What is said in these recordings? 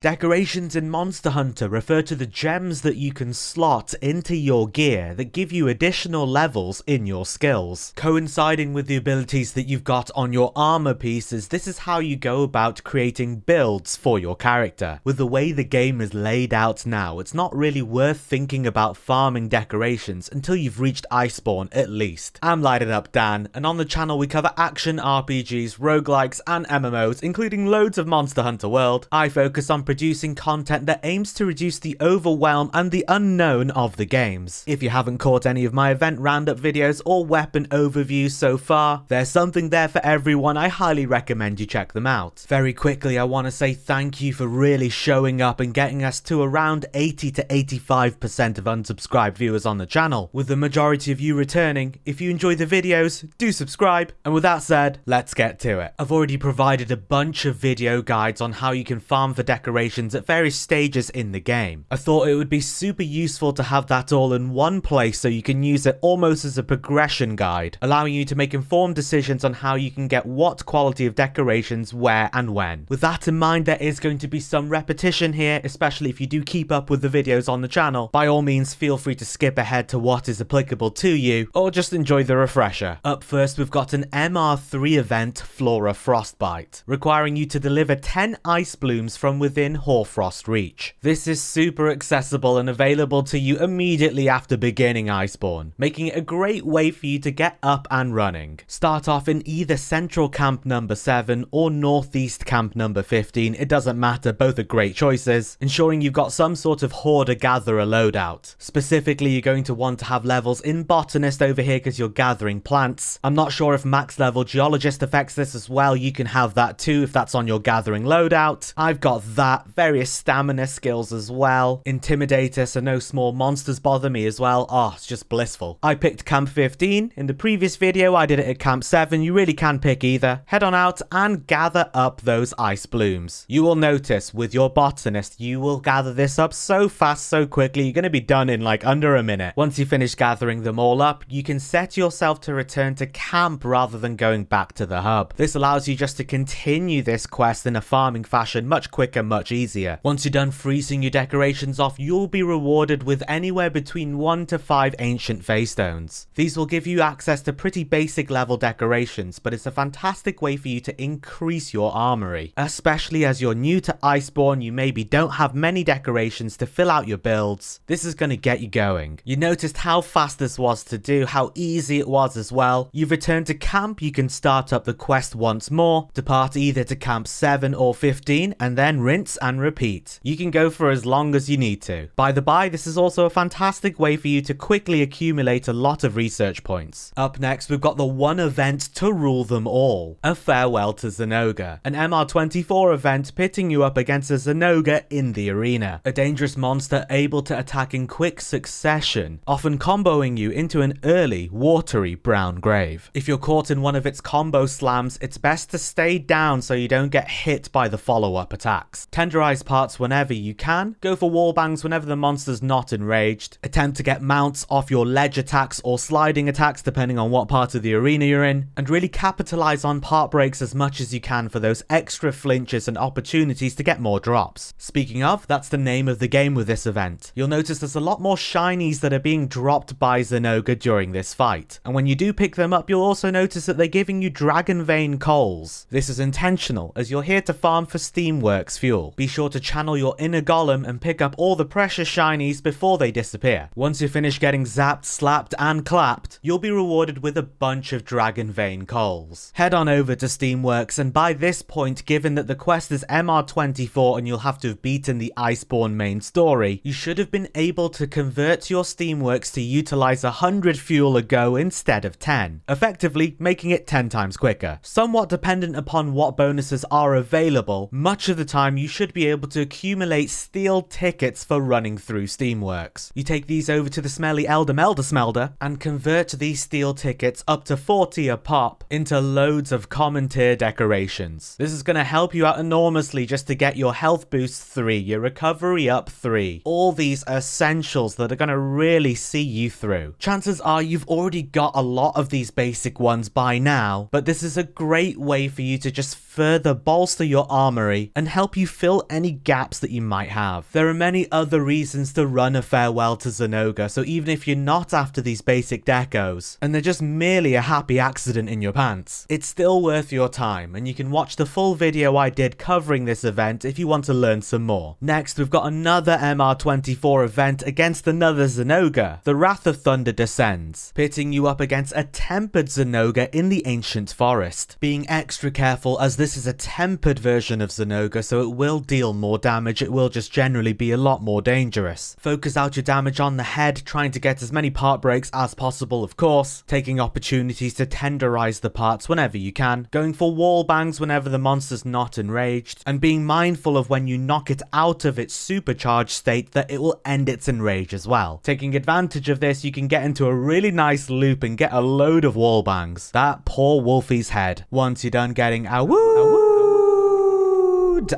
Decorations in Monster Hunter refer to the gems that you can slot into your gear that give you additional levels in your skills. Coinciding with the abilities that you've got on your armor pieces, this is how you go about creating builds for your character. With the way the game is laid out now, it's not really worth thinking about farming decorations until you've reached Iceborne at least. I'm Lighted Up Dan, and on the channel we cover action RPGs, roguelikes and MMOs, including loads of Monster Hunter World. I focus on producing content that aims to reduce the overwhelm and the unknown of the games. If you haven't caught any of my event roundup videos or weapon overviews so far, there's something there for everyone. I highly recommend you check them out. Very quickly, I want to say thank you for really showing up and getting us to around 80 to 85% of unsubscribed viewers on the channel, with the majority of you returning. If you enjoy the videos, do subscribe. And with that said, let's get to it. I've already provided a bunch of video guides on how you can farm for decorations at various stages in the game. I thought it would be super useful to have that all in one place so you can use it almost as a progression guide, allowing you to make informed decisions on how you can get what quality of decorations where and when. With that in mind, there is going to be some repetition here, especially if you do keep up with the videos on the channel. By all means, feel free to skip ahead to what is applicable to you, or just enjoy the refresher. Up first, we've got an MR3 event, Flora Frostbite, requiring you to deliver 10 ice blooms from within Hoarfrost reach. This is super accessible and available to you immediately after beginning Iceborne, making it a great way for you to get up and running. Start off in either Central Camp number 7 or Northeast Camp number 15, it doesn't matter, both are great choices, ensuring you've got some sort of Hoarder-Gatherer loadout. Specifically, you're going to want to have levels in Botanist over here because you're gathering plants. I'm not sure if max level Geologist affects this as well. You can have that too if that's on your gathering loadout. I've got that, various stamina skills as well, Intimidator so no small monsters bother me as well. Oh, it's just blissful. I picked Camp 15. In the previous video I did it at Camp 7. You really can pick either. Head on out and gather up those ice blooms. You will notice with your Botanist you will gather this up so fast, so quickly, you're going to be done in like under a minute. Once you finish gathering them all up, you can set yourself to return to camp rather than going back to the hub. This allows you just to continue this quest in a farming fashion much quicker, much easier. Once you're done freezing your decorations off, you'll be rewarded with anywhere between 1 to 5 ancient phase stones. These will give you access to pretty basic level decorations, but it's a fantastic way for you to increase your armory. Especially as you're new to Iceborne, you maybe don't have many decorations to fill out your builds. This is going to get you going. You noticed how fast this was to do, how easy it was as well. You've returned to camp, you can start up the quest once more, depart either to Camp 7 or 15, and then rinse and repeat. You can go for as long as you need to. By the by, this is also a fantastic way for you to quickly accumulate a lot of research points. Up next, we've got the one event to rule them all, a Farewell to Zinogre, an MR24 event pitting you up against a Zinogre in the arena, a dangerous monster able to attack in quick succession, often comboing you into an early, watery brown grave. If you're caught in one of its combo slams, it's best to stay down so you don't get hit by the follow-up attacks. Tenderize parts whenever you can, go for wallbangs whenever the monster's not enraged, attempt to get mounts off your ledge attacks or sliding attacks depending on what part of the arena you're in, and really capitalize on part breaks as much as you can for those extra flinches and opportunities to get more drops. Speaking of, that's the name of the game with this event. You'll notice there's a lot more shinies that are being dropped by Zinogre during this fight, and when you do pick them up, you'll also notice that they're giving you Dragon Vein coals. This is intentional, as you're here to farm for Steamworks fuel. Be sure to channel your inner golem and pick up all the precious shinies before they disappear. Once you finish getting zapped, slapped and clapped, you'll be rewarded with a bunch of Dragon Vein coals. Head on over to Steamworks, and by this point, given that the quest is MR24 and you'll have to have beaten the Iceborne main story, you should have been able to convert your Steamworks to utilize 100 fuel a go instead of 10, effectively making it 10 times quicker. Somewhat dependent upon what bonuses are available, much of the time you should be able to accumulate steel tickets for running through Steamworks. You take these over to the smelly Elder Smelter and convert these steel tickets up to 40 a pop into loads of common tier decorations. This is going to help you out enormously just to get your health boost 3, your recovery up 3, all these essentials that are going to really see you through. Chances are you've already got a lot of these basic ones by now, but this is a great way for you to just further bolster your armory and help you fill any gaps that you might have. There are many other reasons to run a farewell to Zinogre, so even if you're not after these basic decos, and they're just merely a happy accident in your pants, it's still worth your time, and you can watch the full video I did covering this event if you want to learn some more. Next, we've got another MR24 event against another Zinogre. The Wrath of Thunder descends, pitting you up against a tempered Zinogre in the Ancient Forest. Being extra careful as this is a tempered version of Zinogre, so it will deal more damage, it will just generally be a lot more dangerous. Focus out your damage on the head, trying to get as many part breaks as possible of course, taking opportunities to tenderize the parts whenever you can, going for wall bangs whenever the monster's not enraged, and being mindful of when you knock it out of its supercharged state that it will end its enrage as well. Taking advantage of this, you can get into a really nice loop and get a load of wall bangs. That poor Wolfie's head. Once you're done getting awooed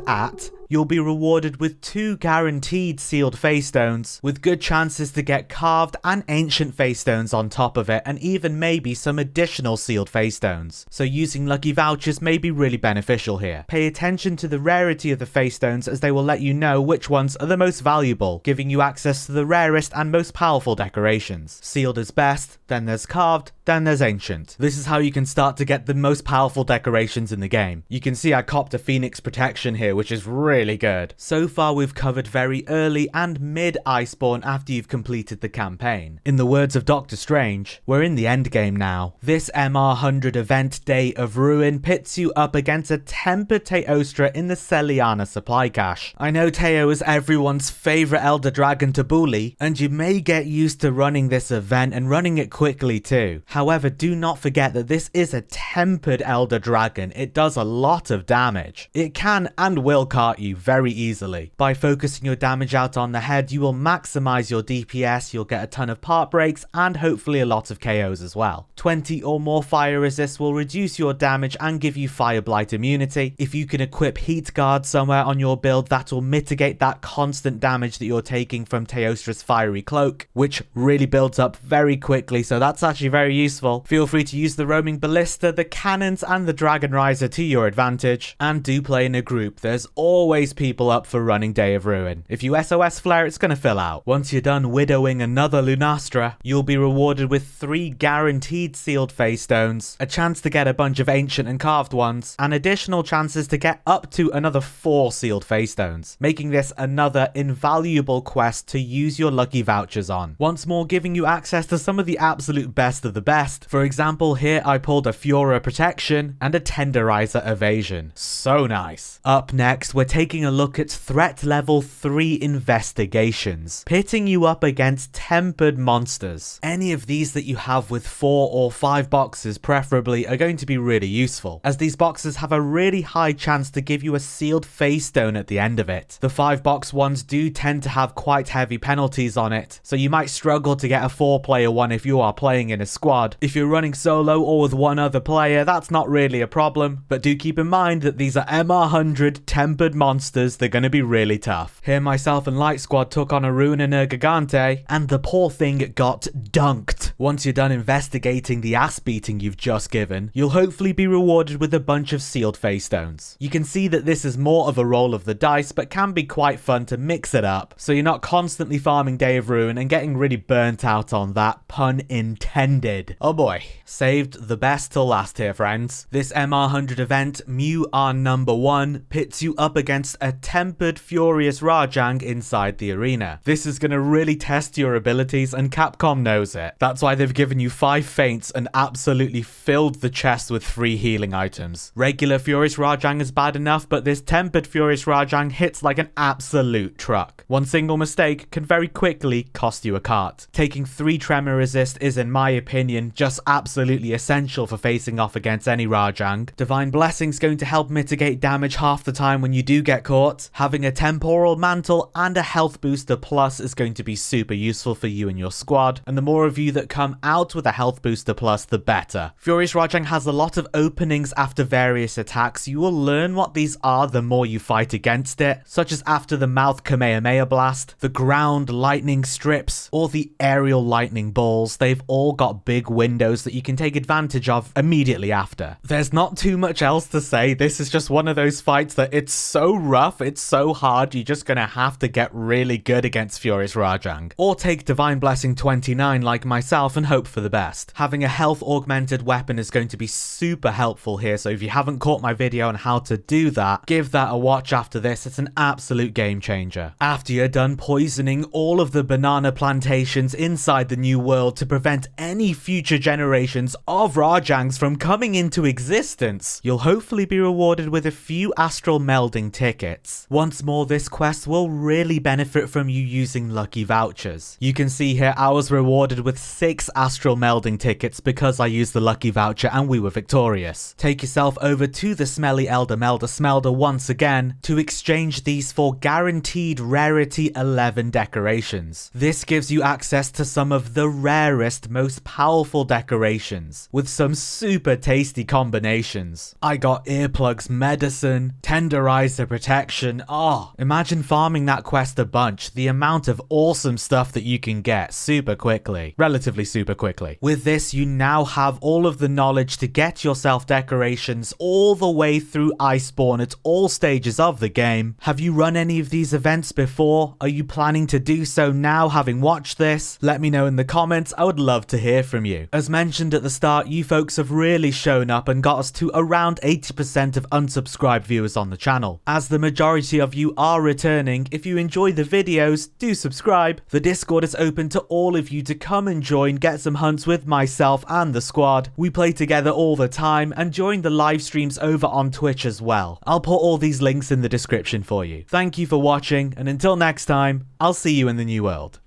at, you'll be rewarded with 2 guaranteed sealed face stones, with good chances to get carved and ancient face stones on top of it, and even maybe some additional sealed face stones. So using lucky vouchers may be really beneficial here. Pay attention to the rarity of the face stones as they will let you know which ones are the most valuable, giving you access to the rarest and most powerful decorations. Sealed is best, then there's carved, then there's ancient. This is how you can start to get the most powerful decorations in the game. You can see I copped a Phoenix protection here, which is really good. So far we've covered very early and mid Iceborne after you've completed the campaign. In the words of Doctor Strange, we're in the endgame now. This MR100 event, Day of Ruin, pits you up against a tempered Teostra in the Celiana supply cache. I know Teo is everyone's favourite Elder Dragon to bully, and you may get used to running this event and running it quickly too. However, do not forget that this is a tempered Elder Dragon. It does a lot of damage. It can and will cart you very easily. By focusing your damage out on the head, you will maximize your DPS, you'll get a ton of part breaks, and hopefully a lot of KOs as well. 20 or more fire resists will reduce your damage and give you fire blight immunity. If you can equip heat guard somewhere on your build, that will mitigate that constant damage that you're taking from Teostra's fiery cloak, which really builds up very quickly, so that's actually very useful. Feel free to use the roaming ballista, the cannons, and the dragon riser to your advantage, and do play in a group. There's always people up for running Day of Ruin. If you SOS flare, it's gonna fill out. Once you're done widowing another Lunastra, you'll be rewarded with 3 guaranteed sealed face stones, a chance to get a bunch of ancient and carved ones, and additional chances to get up to another 4 sealed face stones, making this another invaluable quest to use your lucky vouchers on. Once more giving you access to some of the absolute best of the best. For example, here I pulled a Fiora protection and a Tenderizer evasion. So nice. Up next, we're taking a look at threat level 3 investigations, pitting you up against tempered monsters. Any of these that you have with 4 or 5 boxes preferably are going to be really useful, as these boxes have a really high chance to give you a sealed face stone at the end of it. The 5 box ones do tend to have quite heavy penalties on it, so you might struggle to get a 4-player one if you are playing in a squad. If you're running solo or with one other player, that's not really a problem, but do keep in mind that these are MR100 tempered monsters. They're going to be really tough. Here myself and Light Squad took on a Ruiner Gigante, and the poor thing got dunked. Once you're done investigating the ass beating you've just given, you'll hopefully be rewarded with a bunch of sealed face stones. You can see that this is more of a roll of the dice, but can be quite fun to mix it up, so you're not constantly farming Day of Ruin and getting really burnt out on that, pun intended. Oh boy, saved the best till last here, friends. This MR100 event, Mew R number 1, pits you up against a tempered Furious Rajang inside the arena. This is going to really test your abilities, and Capcom knows it. That's why they've given you 5 feints and absolutely filled the chest with free healing items. Regular Furious Rajang is bad enough, but this tempered Furious Rajang hits like an absolute truck. One single mistake can very quickly cost you a cart. Taking 3 Tremor Resist is, in my opinion, just absolutely essential for facing off against any Rajang. Divine Blessing's going to help mitigate damage half the time when you do get caught, having a temporal mantle and a health booster plus is going to be super useful for you and your squad, and the more of you that come out with a health booster plus, the better. Furious Rajang has a lot of openings after various attacks. You will learn what these are the more you fight against it, such as after the mouth Kamehameha blast, the ground lightning strips, or the aerial lightning balls. They've all got big windows that you can take advantage of immediately after. There's not too much else to say. This is just one of those fights that it's so rough, it's so hard, you're just gonna have to get really good against Furious Rajang. Or take Divine Blessing 29 like myself and hope for the best. Having a health augmented weapon is going to be super helpful here, so if you haven't caught my video on how to do that, give that a watch after this. It's an absolute game changer. After you're done poisoning all of the banana plantations inside the new world to prevent any future generations of Rajangs from coming into existence, you'll hopefully be rewarded with a few astral melding tickets. Once more, this quest will really benefit from you using lucky vouchers. You can see here I was rewarded with 6 astral melding tickets because I used the lucky voucher and we were victorious. Take yourself over to the Smelly Elder Melder Smelder once again to exchange these for guaranteed rarity 11 decorations. This gives you access to some of the rarest, most powerful decorations with some super tasty combinations. I got earplugs, medicine, tenderizer protection. Oh, imagine farming that quest a bunch. The amount of awesome stuff that you can get super quickly, relatively super quickly. With this, you now have all of the knowledge to get yourself decorations all the way through Iceborne at all stages of the game. Have you run any of these events before? Are you planning to do so now having watched this? Let me know in the comments. I would love to hear from you. As mentioned at the start, you folks have really shown up and got us to around 80% of unsubscribed viewers on the channel. As the majority of you are returning, if you enjoy the videos, do subscribe. The Discord is open to all of you to come and join, get some hunts with myself and the squad. We play together all the time, and join the live streams over on Twitch as well. I'll put all these links in the description for you. Thank you for watching, and until next time, I'll see you in the new world.